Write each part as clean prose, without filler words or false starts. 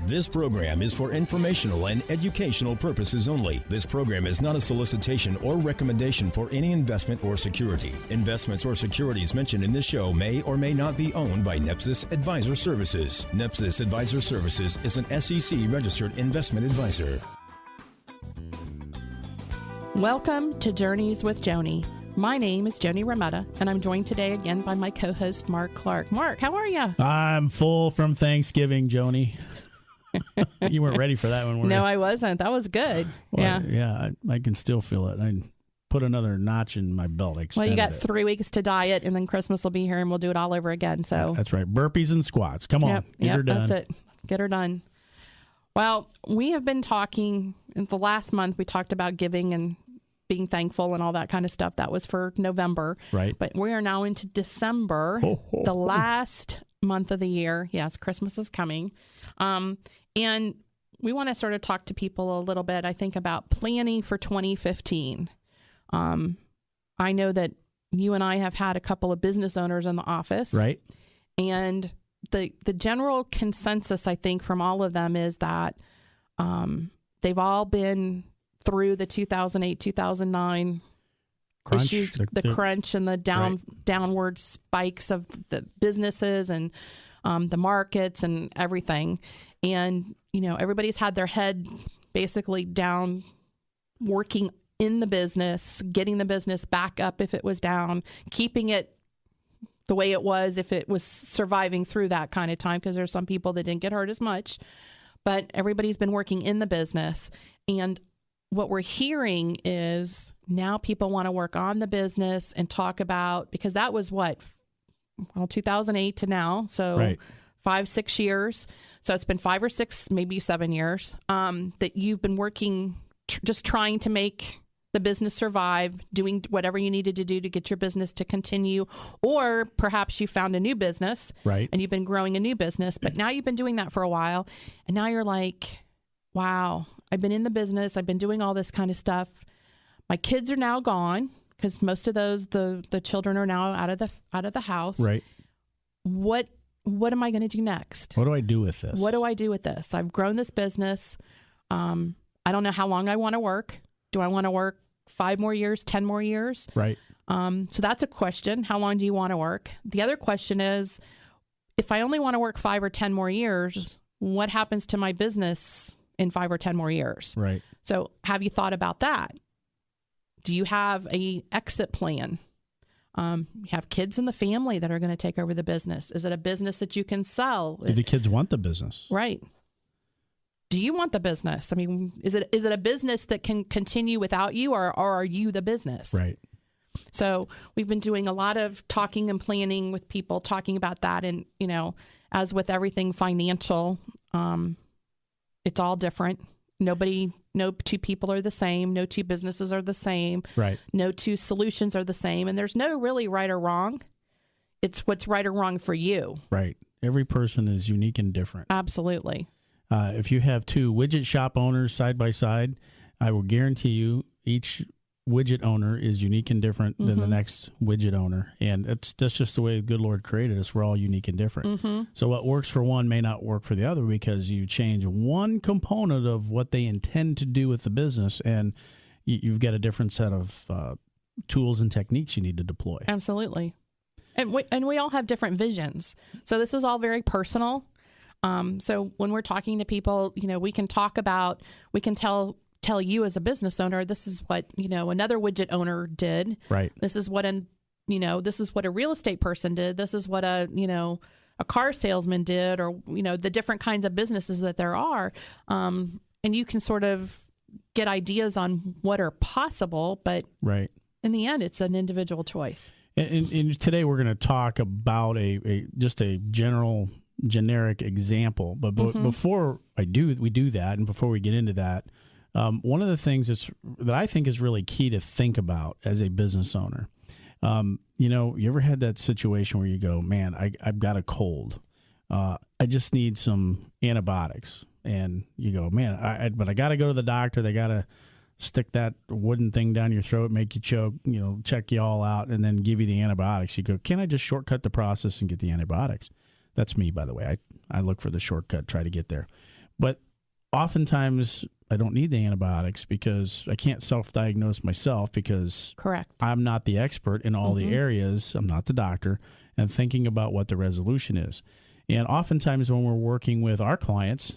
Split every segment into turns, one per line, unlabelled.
This program is for informational and educational purposes only. This program is not a solicitation or recommendation for any investment or security. Investments or securities mentioned in this show may or may not be owned by NEPSIS Advisor Services. NEPSIS Advisor Services is an SEC-registered investment advisor.
Welcome to Journeys with Joni. My name is Joni Rametta, and I'm joined today again by my co-host, Mark Clark. Mark, how are you?
I'm full from Thanksgiving, Joni. You weren't ready for that one, were you?
No, I wasn't. That was good.
Well,
yeah.
I can still feel it. I put another notch in my belt.
Well, you got 3 weeks to diet, and then Christmas will be here, and we'll do it all over again. So
that's right. Burpees and squats. Come on. Get her done.
That's it. Get her done. Well, we have been talking, in the last month, we talked about giving and being thankful and all that kind of stuff. That was for November.
Right.
But we are now into December, the last month of the year. Yes, Christmas is coming. And we want to sort of talk to people a little bit, I think, about planning for 2015. I know that you and I have had a couple of business owners in the office.
Right.
And the general consensus, I think, from all of them is that they've all been through the 2008, 2009
crunch,
issues, the crunch and the downward spikes of the businesses and the markets and everything. And, you know, everybody's had their head basically down, working in the business, getting the business back up if it was down, keeping it the way it was if it was surviving through that kind of time, because there's some people that didn't get hurt as much. But everybody's been working in the business. And what we're hearing is now people want to work on the business and talk about, because that was 2008 to now. So 5-6 years. So it's been 5 or 6, maybe 7 years that you've been working, just trying to make the business survive, doing whatever you needed to do to get your business to continue. Or perhaps you found a new business and you've been growing a new business, but now you've been doing that for a while. And now you're like, wow, I've been in the business. I've been doing all this kind of stuff. My kids are now gone, because most of those, the children are now out of the house.
Right.
What am I going to do next?
What do I do with this?
What do I do with this? I've grown this business. I don't know how long I want to work. Do I want to work 5 more years, 10 more years?
Right.
So that's a question. How long do you want to work? The other question is, if I only want to work 5 or 10 more years, what happens to my business in 5 or 10 more years?
Right.
So have you thought about that? Do you have a exit plan? You have kids in the family that are going to take over the business. Is it a business that you can sell?
Do the kids want the business?
Right. Do you want the business? I mean, is it a business that can continue without you, or are you the business?
Right.
So we've been doing a lot of talking and planning with people, talking about that. And, you know, as with everything financial, it's all different. No 2 people are the same. No 2 businesses are the same.
Right.
No 2 solutions are the same. And there's no really right or wrong. It's what's right or wrong for you.
Right. Every person is unique and different.
Absolutely.
If you have 2 widget shop owners side by side, I will guarantee you each widget owner is unique and different than the next widget owner. And that's just the way the good Lord created us. We're all unique and different. So what works for one may not work for the other, because you change one component of what they intend to do with the business, and you've got a different set of tools and techniques you need to deploy.
Absolutely. And we all have different visions. So this is all very personal. So when we're talking to people, you know, we can tell you as a business owner, this is what, you know, another widget owner did. Right. This is what this is what a real estate person did. This is what a car salesman did, or, you know, the different kinds of businesses that there are. And you can sort of get ideas on what are possible, but in the end, it's an individual choice.
And today we're going to talk about just a generic example. But before we do that, and before we get into that, one of the things that I think is really key to think about as a business owner, you know, you ever had that situation where you go, man, I've got a cold. I just need some antibiotics. And you go, man, but I got to go to the doctor. They got to stick that wooden thing down your throat, make you choke, you know, check you all out, and then give you the antibiotics. You go, can I just shortcut the process and get the antibiotics? That's me, by the way. I look for the shortcut, try to get there. But oftentimes I don't need the antibiotics because I can't self-diagnose myself because
Correct.
I'm not the expert in all the areas. I'm not the doctor, and thinking about what the resolution is. And oftentimes when we're working with our clients,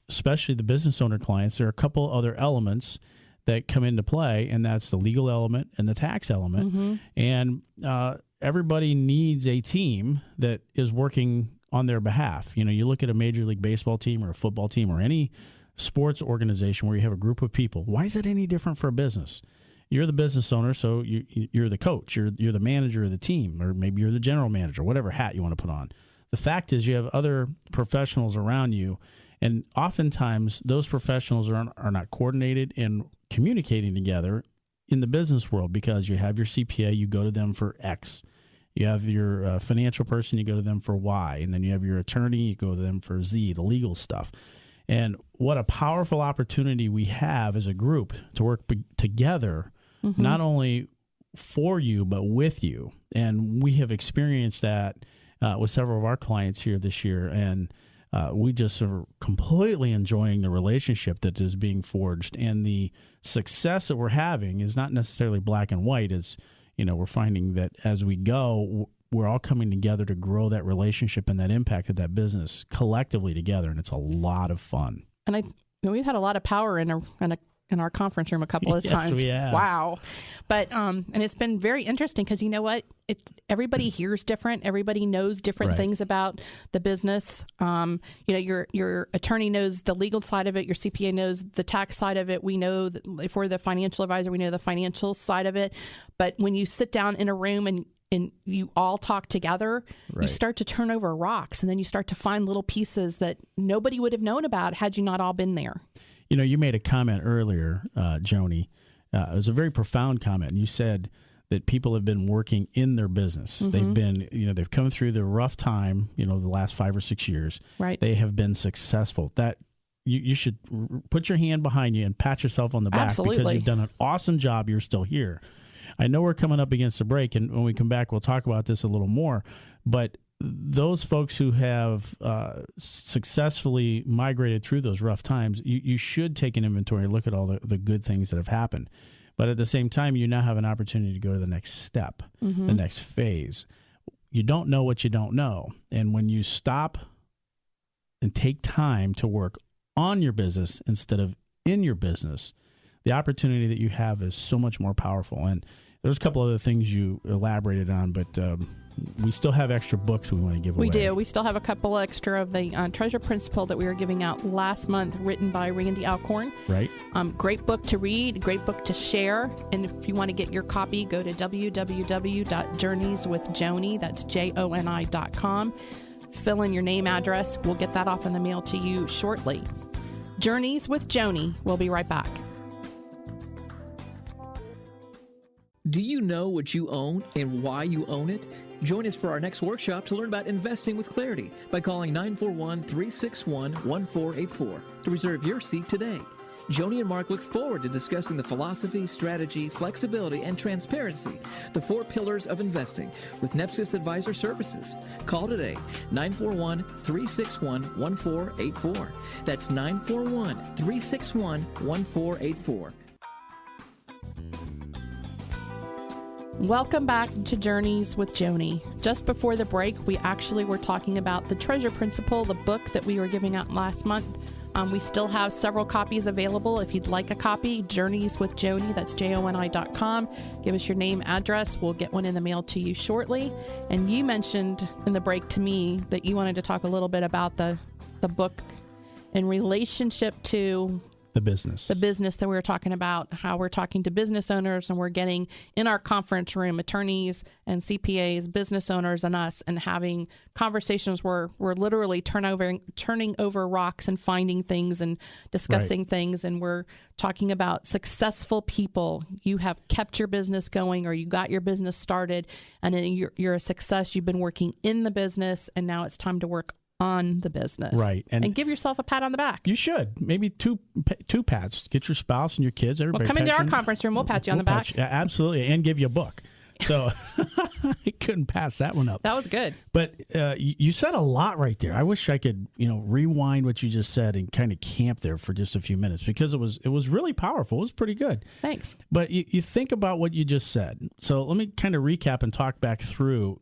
especially the business owner clients, there are a couple other elements that come into play, and that's the legal element and the tax element. And everybody needs a team that is working on their behalf. You know, you look at a Major League Baseball team or a football team or any sports organization where you have a group of people. Why is that any different for a business? You're the business owner, so you're the coach, you're the manager of the team, or maybe you're the general manager, whatever hat you want to put on. The fact is you have other professionals around you, and oftentimes those professionals are not coordinated and communicating together in the business world because you have your CPA, you go to them for X. You have your financial person, you go to them for Y. And then you have your attorney, you go to them for Z, the legal stuff. And what a powerful opportunity we have as a group to work together, not only for you, but with you. And we have experienced that with several of our clients here this year. And we just are completely enjoying the relationship that is being forged. And the success that we're having is not necessarily black and white. It's, you know, we're finding that as we go, we're all coming together to grow that relationship and that impact of that business collectively together. And it's a lot of fun.
And we've had a lot of power in our conference room a couple of times.
Yes, we have.
Wow. But and it's been very interesting because you know what? Everybody hears different. Everybody knows different things about the business. You know, your attorney knows the legal side of it. Your CPA knows the tax side of it. We know that if we're the financial advisor, we know the financial side of it. But when you sit down in a room and you all talk together, you start to turn over rocks, and then you start to find little pieces that nobody would have known about had you not all been there.
You know, you made a comment earlier, Joni. It was a very profound comment. And you said that people have been working in their business. They've been, you know, they've come through the rough time, you know, the last 5 or 6 years.
Right.
They have been successful. That you should put your hand behind you and pat yourself on the back because you've done an awesome job. You're still here. I know we're coming up against a break, and when we come back, we'll talk about this a little more. But those folks who have successfully migrated through those rough times, you should take an inventory and look at all the good things that have happened. But at the same time, you now have an opportunity to go to the next step, the next phase. You don't know what you don't know. And when you stop and take time to work on your business instead of in your business, the opportunity that you have is so much more powerful. And there's a couple other things you elaborated on, but we still have extra books we want to give away.
We do. We still have a couple extra of the Treasure Principle that we were giving out last month, written by Randy Alcorn.
Right.
Great book to read, great book to share. And if you want to get your copy, go to www.journeyswithjoni, that's JONI.com. Fill in your name, address. We'll get that off in the mail to you shortly. Journeys with Joni. We'll be right back.
Do you know what you own and why you own it? Join us for our next workshop to learn about investing with clarity by calling 941-361-1484 to reserve your seat today. Joni and Mark look forward to discussing the philosophy, strategy, flexibility, and transparency, the 4 pillars of investing, with NEPSIS Advisor Services. Call today, 941-361-1484. That's 941-361-1484.
Welcome back to Journeys with Joni. Just before the break, we actually were talking about the Treasure Principle, the book that we were giving out last month. We still have several copies available. If you'd like a copy, Journeys with Joni, that's JONI.com. Give us your name, address. We'll get one in the mail to you shortly. And you mentioned in the break to me that you wanted to talk a little bit about the book in relationship to the business that we were talking about, how we're talking to business owners and we're getting in our conference room, attorneys and CPAs, business owners and us, and having conversations where we're literally turning over rocks and finding things and discussing things. And we're talking about successful people. You have kept your business going, or you got your business started, and then you're a success. You've been working in the business, and now it's time to work on the business.
Right.
And give yourself a pat on the back.
You should. Maybe two pats. Get your spouse and your kids. Everybody.
Well, come into our conference room. We'll pat you on the back.
Absolutely. And give you a book. So I couldn't pass that one up.
That was good.
But you said a lot right there. I wish I could, rewind what you just said and kind of camp there for just a few minutes, because it was really powerful. It was pretty good.
Thanks.
But you think about what you just said. So let me kind of recap and talk back through,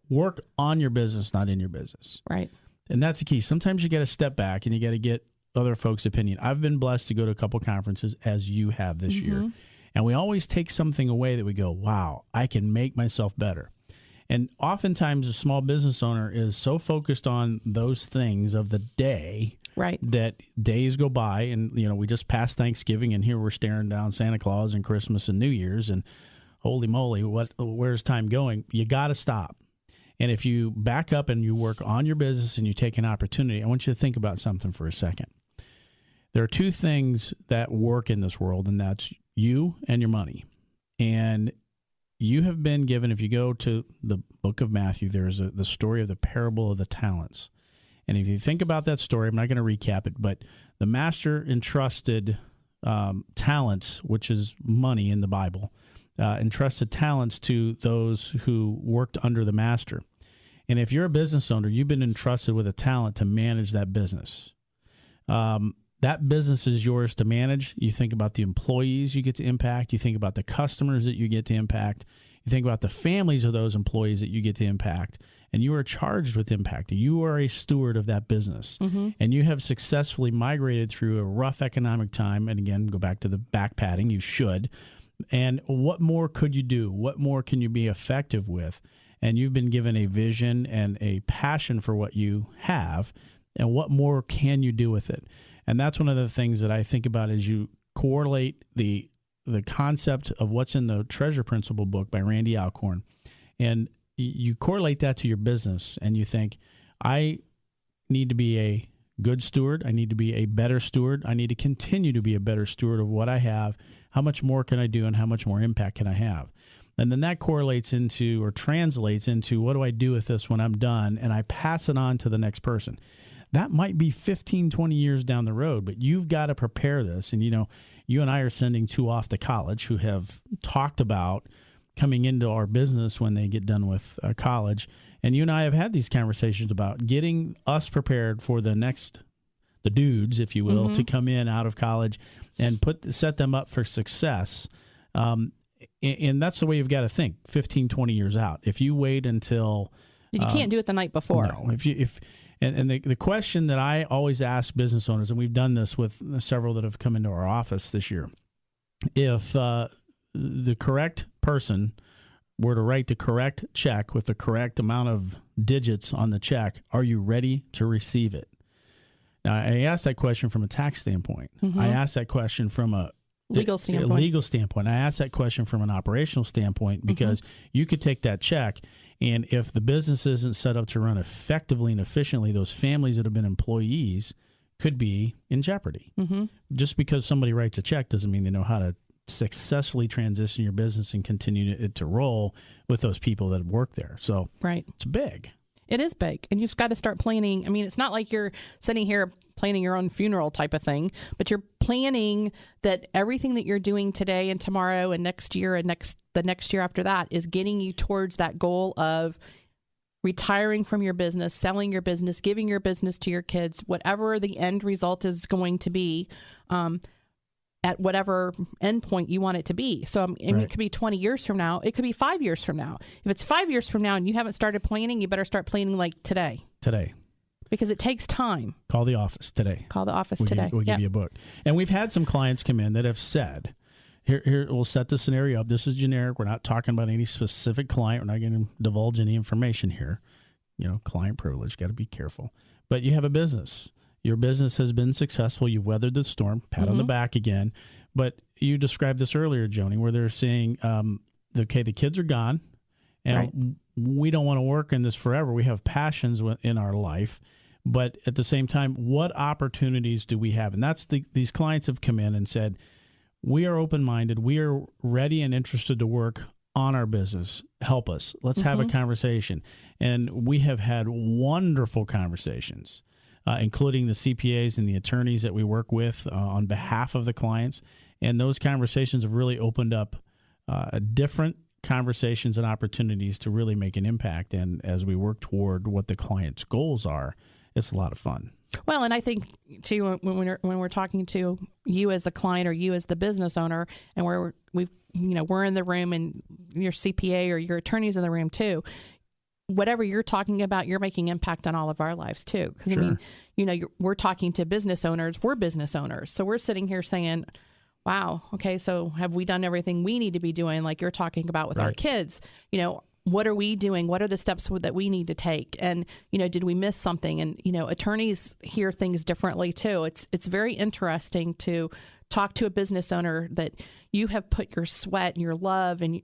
work on your business, not in your business.
Right.
And that's the key. Sometimes you got to step back and you got to get other folks' opinion. I've been blessed to go to a couple conferences, as you have this year. And we always take something away that we go, wow, I can make myself better. And oftentimes a small business owner is so focused on those things of the day,
right, that
days go by, and we just passed Thanksgiving, and here we're staring down Santa Claus and Christmas and New Year's, and holy moly, where's time going? You got to stop. And if you back up and you work on your business and you take an opportunity, I want you to think about something for a second. There are two things that work in this world, and that's you and your money. And you have been given, if you go to the book of Matthew, there's the story of the parable of the talents. And if you think about that story, I'm not going to recap it, but the master entrusted talents, which is money in the Bible, entrusted talents to those who worked under the master. And if you're a business owner, you've been entrusted with a talent to manage that business. That business is yours to manage. You think about the employees you get to impact. You think about the customers that you get to impact. You think about the families of those employees that you get to impact. And you are charged with impacting. You are a steward of that business. And you have successfully migrated through a rough economic time. And again, go back to the back patting. You should. And what more could you do? What more can you be effective with? And you've been given a vision and a passion for what you have. And what more can you do with it? And that's one of the things that I think about as you correlate the concept of what's in the Treasure Principle book by Randy Alcorn. And you correlate that to your business, and you think, I need to be a good steward. I need to be a better steward. I need to continue to be a better steward of what I have. How much more can I do, and how much more impact can I have? And then that correlates into, or translates into, what do I do with this when I'm done? And I pass it on to the next person. That might be 15, 20 years down the road, but you've got to prepare this. And, you and I are sending two off to college who have talked about coming into our business when they get done with college. And you and I have had these conversations about getting us prepared for the dudes, if you will, to come in out of college and set them up for success. And that's the way you've got to think, 15, 20 years out. If you wait until...
You can't do it the night before.
No, And the question that I always ask business owners, and we've done this with several that have come into our office this year, if the correct person were to write the correct check with the correct amount of digits on the check, are you ready to receive it? Now, I ask that question from a tax standpoint. I ask that question from a legal standpoint. I ask that question from an operational standpoint, because you could take that check, and if the business isn't set up to run effectively and efficiently, those families that have been employees could be in jeopardy. Just because somebody writes a check doesn't mean they know how to successfully transition your business and continue it to roll with those people that work there. So it's big.
It is big, and you've got to start planning. I mean, it's not like you're sitting here planning your own funeral type of thing, but you're planning that everything that you're doing today and tomorrow and next year and the next year after that is getting you towards that goal of retiring from your business, selling your business, giving your business to your kids, whatever the end result is going to be, at whatever endpoint you want it to be. So it could be 20 years from now. It could be 5 years from now. If it's 5 years from now and you haven't started planning, you better start planning like today. Because it takes time.
Call the office today.
We'll
give you a book. And we've had some clients come in that have said, here, we'll set the scenario up. This is generic. We're not talking about any specific client. We're not going to divulge any information here. Client privilege, got to be careful. But you have a business. Your business has been successful. You've weathered the storm. Pat on the back again. But you described this earlier, Joni, where they're saying, the kids are gone, and we don't want to work in this forever. We have passions in our life. But at the same time, what opportunities do we have? And that's these clients have come in and said, we are open-minded. We are ready and interested to work on our business. Help us. Let's have a conversation. And we have had wonderful conversations, including the CPAs and the attorneys that we work with on behalf of the clients. And those conversations have really opened up different conversations and opportunities to really make an impact. And as we work toward what the client's goals are, it's a lot of fun.
Well, and I think too, when we're talking to you as a client or you as the business owner, and we're in the room, and your CPA or your attorney's in the room too. Whatever you're talking about, you're making impact on all of our lives too. Because
Sure.
I mean, we're talking to business owners. We're business owners, so we're sitting here saying, "Wow, okay, so have we done everything we need to be doing?" Like you're talking about with our kids, what are we doing? What are the steps that we need to take? And, did we miss something? And, attorneys hear things differently too. It's very interesting to talk to a business owner that you have put your sweat and your love and,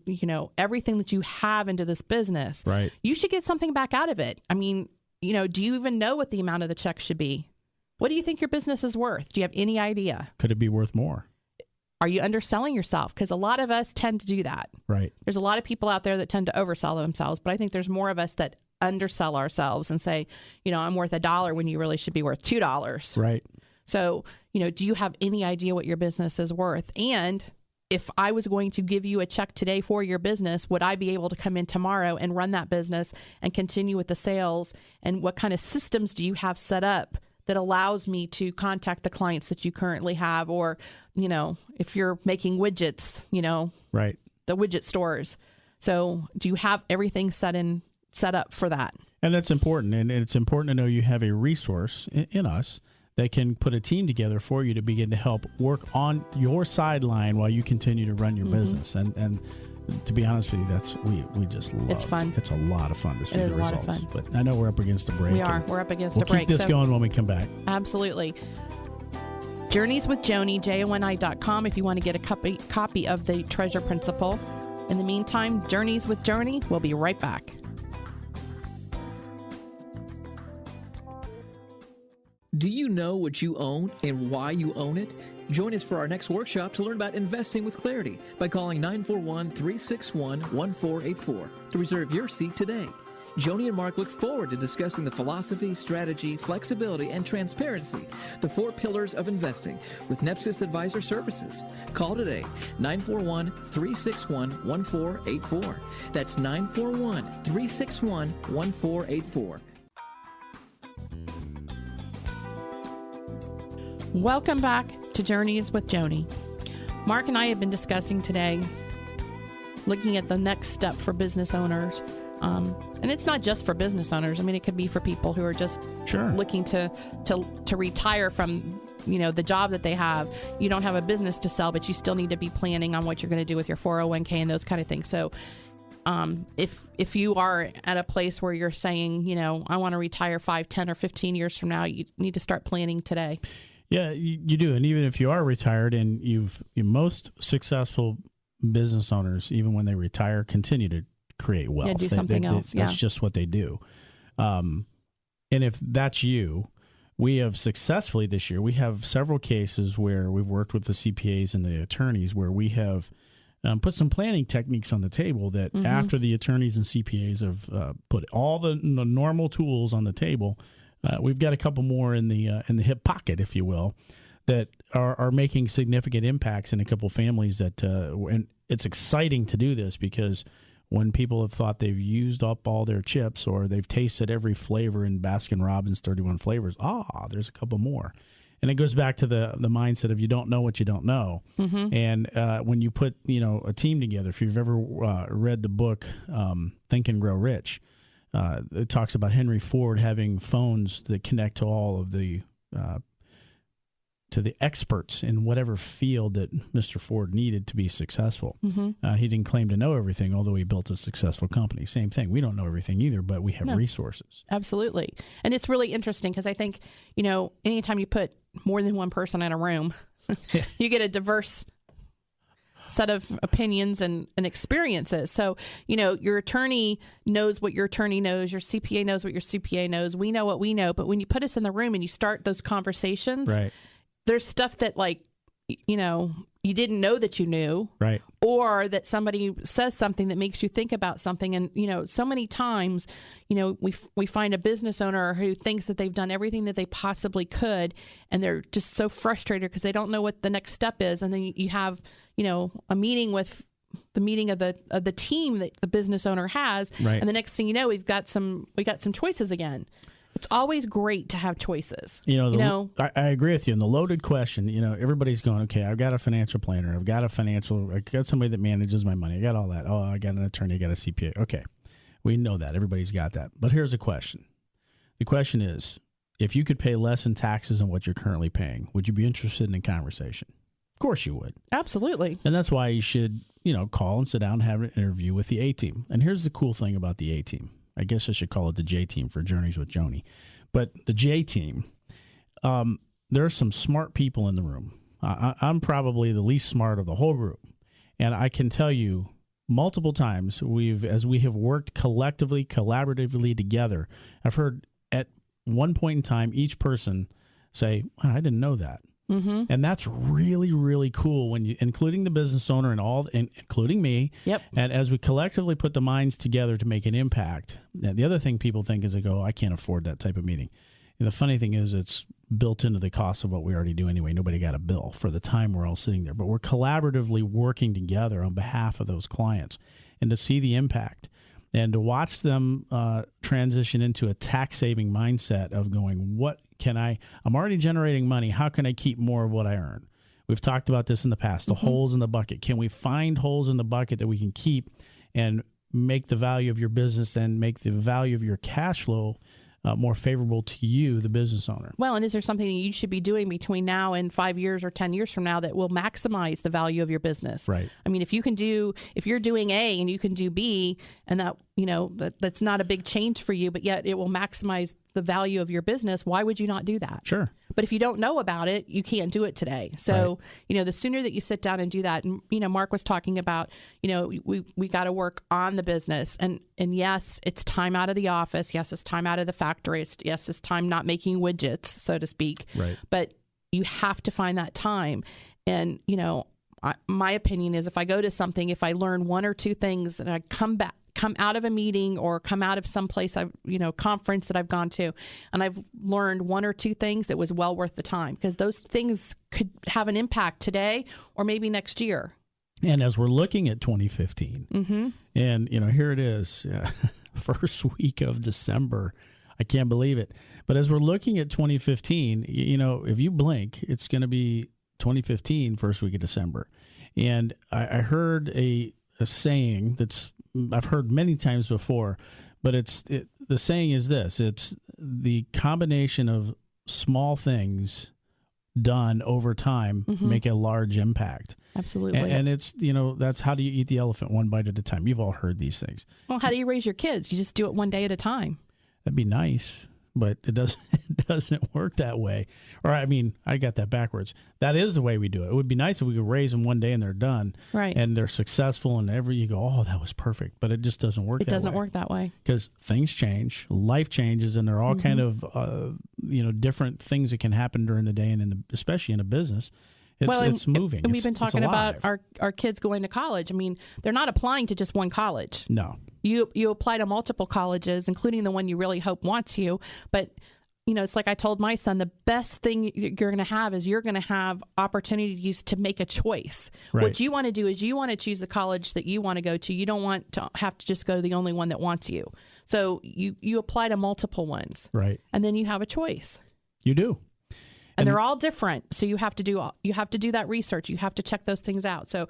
everything that you have into this business.
Right.
You should get something back out of it. I mean, do you even know what the amount of the check should be? What do you think your business is worth? Do you have any idea?
Could it be worth more?
Are you underselling yourself? Because a lot of us tend to do that.
Right.
There's a lot of people out there that tend to oversell themselves, but I think there's more of us that undersell ourselves and say, I'm worth $1 when you really should be worth $2.
Right.
So, do you have any idea what your business is worth? And if I was going to give you a check today for your business, would I be able to come in tomorrow and run that business and continue with the sales? And what kind of systems do you have set up that allows me to contact the clients that you currently have? Or, if you're making widgets,
Right.
the widget stores. So do you have everything set up for that?
And that's important. And it's important to know you have a resource in us that can put a team together for you to begin to help work on your sideline while you continue to run your business. And to be honest with you, we just love it.
It's fun.
It's a lot of fun to see the results.
It is a lot of fun.
But I know we're up against a break.
We are. We're up against a break.
We'll keep this going when we come back.
Absolutely. Journeys with Joni, JONI.com, if you want to get a copy of the Treasure Principle. In the meantime, Journeys with Joni. We'll be right back.
Do you know what you own and why you own it? Join us for our next workshop to learn about investing with clarity by calling 941-361-1484 to reserve your seat today. Joni and Mark look forward to discussing the philosophy, strategy, flexibility, and transparency, the 4 pillars of investing, with NEPSIS Advisor Services. Call today, 941-361-1484. That's 941-361-1484.
Welcome back to Journeys with Joni. Mark and I have been discussing today, looking at the next step for business owners. And it's not just for business owners. I mean, it could be for people who are just looking to retire from, the job that they have. You don't have a business to sell, but you still need to be planning on what you're going to do with your 401k and those kind of things. So if you are at a place where you're saying, I want to retire 5, 10, or 15 years from now, you need to start planning today.
Yeah, you do. And even if you are retired, and most successful business owners, even when they retire, continue to create wealth.
Yeah, do something else.
That's just what they do. And if that's you, we have successfully this year, we have several cases where we've worked with the CPAs and the attorneys where we have put some planning techniques on the table that after the attorneys and CPAs have put all the normal tools on the table, we've got a couple more in the hip pocket, if you will, that are making significant impacts in a couple families. And it's exciting to do this because when people have thought they've used up all their chips or they've tasted every flavor in Baskin-Robbins 31 flavors, there's a couple more. And it goes back to the mindset of you don't know what you don't know. And when you put a team together, if you've ever read the book Think and Grow Rich, it talks about Henry Ford having phones that connect to all of the to the experts in whatever field that Mr. Ford needed to be successful. He didn't claim to know everything, although he built a successful company. Same thing. We don't know everything either, but we have resources.
Absolutely. And it's really interesting because I think, anytime you put more than one person in a room, you get a diverse set of opinions and experiences. So, your attorney knows what your attorney knows. Your CPA knows what your CPA knows. We know what we know. But when you put us in the room and you start those conversations, there's stuff that you didn't know that you knew, or that somebody says something that makes you think about something. And, so many times, we find a business owner who thinks that they've done everything that they possibly could, and they're just so frustrated because they don't know what the next step is. And then you have, a meeting with the meeting of the team that the business owner has,
Right.
and the next thing you know, we got some choices again. It's always great to have choices.
I agree with you. And the loaded question, everybody's going, okay, I've got a financial planner. I got somebody that manages my money. I got all that. Oh, I got an attorney. I got a CPA. Okay. We know that. Everybody's got that. But here's the question. The question is, if you could pay less in taxes than what you're currently paying, would you be interested in a conversation? Of course you would.
Absolutely.
And that's why you should, call and sit down and have an interview with the A-team. And here's the cool thing about the A-team. I guess I should call it the J-team for Journeys with Joni. But the J-team, there are some smart people in the room. I'm probably the least smart of the whole group. And I can tell you multiple times, as we have worked collectively, collaboratively together, I've heard at one point in time each person say, I didn't know that. Mm-hmm. And that's really, really cool when including the business owner and including me.
Yep.
And as we collectively put the minds together to make an impact. The other thing people think is they go, I can't afford that type of meeting. And the funny thing is it's built into the cost of what we already do anyway. Nobody got a bill for the time we're all sitting there. But we're collaboratively working together on behalf of those clients. And to see the impact and to watch them transition into a tax-saving mindset of going, I'm already generating money. How can I keep more of what I earn? We've talked about this in the past, the holes in the bucket. Can we find holes in the bucket that we can keep and make the value of your business and make the value of your cash flow more favorable to you, the business owner?
Well, and is there something that you should be doing between now and 5 years or 10 years from now that will maximize the value of your business?
Right.
I mean, if you're doing A and you can do B, and that's not a big change for you, but yet it will maximize the value of your business, why would you not do that?
Sure.
But if you don't know about it, you can't do it today. So, right. The sooner that you sit down and do that, and, Mark was talking about, we got to work on the business. And yes, it's time out of the office. Yes, it's time out of the factory. It's time not making widgets, so to speak.
Right.
But you have to find that time. And, my opinion is if I go to something, if I learn one or two things and I come out of a meeting or come out of some place, conference that I've gone to, and I've learned one or two things that was well worth the time, because those things could have an impact today or maybe next year.
And as we're looking at 2015, and, here it is, first week of December, I can't believe it. But as we're looking at 2015, if you blink, it's going to be 2015, first week of December. And I heard a saying I've heard many times before, but the saying is this: it's the combination of small things done over time make a large impact.
Absolutely.
And it's, that's how do you eat the elephant one bite at a time. You've all heard these things.
Well, how do you raise your kids? You just do it one day at a time.
That'd be nice, but it doesn't work that way. Or, I got that backwards. That is the way we do it. It would be nice if we could raise them one day and they're done.
Right.
And they're successful and you go, oh, that was perfect. But it just doesn't work that way. It doesn't
work that way.
Because things change, life changes, and there are all kind of, different things that can happen during the day, and especially in a business. It's moving.
And we've been talking about our kids going to college. They're not applying to just one college.
No.
You apply to multiple colleges, including the one you really hope wants you. But, it's like I told my son, the best thing you're going to have is you're going to have opportunities to make a choice.
Right.
What you want to do is you want to choose the college that you want to go to. You don't want to have to just go to the only one that wants you. So you apply to multiple ones.
Right.
And then you have a choice.
You do.
And they're all different. So you have to do that research. You have to check those things out. So,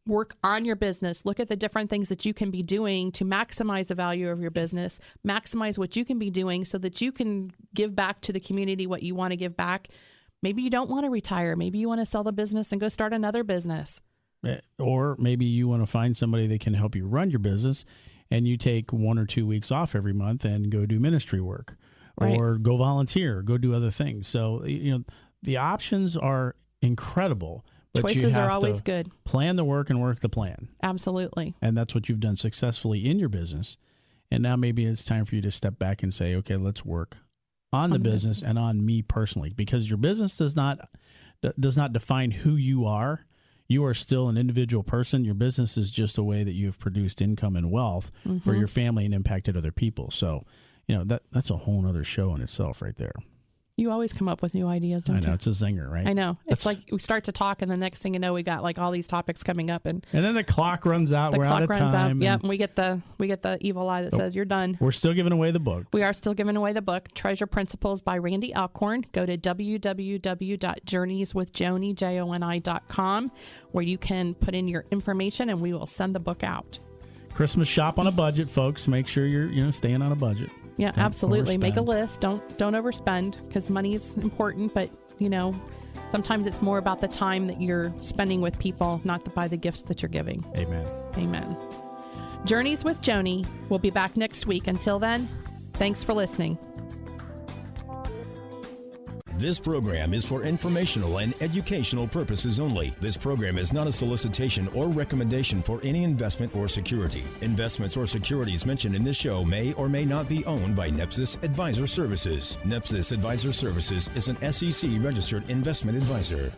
work on your business. Look at the different things that you can be doing to maximize the value of your business, maximize what you can be doing so that you can give back to the community what you want to give back. Maybe you don't want to retire. Maybe you want to sell the business and go start another business.
Or maybe you want to find somebody that can help you run your business, and you take 1 or 2 weeks off every month and go do ministry work. Right. Or go volunteer, go do other things. So, the options are incredible. But
choices are always good.
Plan the work and work the plan.
Absolutely.
And that's what you've done successfully in your business. And now maybe it's time for you to step back and say, okay, let's work on the business and on me personally, because your business does not define who you are. You are still an individual person. Your business is just a way that you've produced income and wealth for your family and impacted other people. So, that's a whole other show in itself right there.
You always come up with new ideas, don't you?
I know, it's a zinger, right?
I know. It's like we start to talk, and the next thing you know, we got like all these topics coming up, and
then the clock runs out. We're out of time.
Yep, and we get the evil eye that says you're done.
We're still giving away the book.
We are still giving away the book, Treasure Principles by Randy Alcorn. Go to www.journeyswithjoni.com, where you can put in your information, and we will send the book out. Christmas shop on a budget, folks. Make sure you're staying on a budget. Yeah, absolutely. Make a list. Don't overspend, because money's important, but sometimes it's more about the time that you're spending with people, not by the gifts that you're giving. Amen. Journeys with Joni. We'll be back next week. Until then, thanks for listening.
This program is for informational and educational purposes only. This program is not a solicitation or recommendation for any investment or security. Investments or securities mentioned in this show may or may not be owned by NEPSIS Advisor Services. NEPSIS Advisor Services is an SEC registered investment advisor.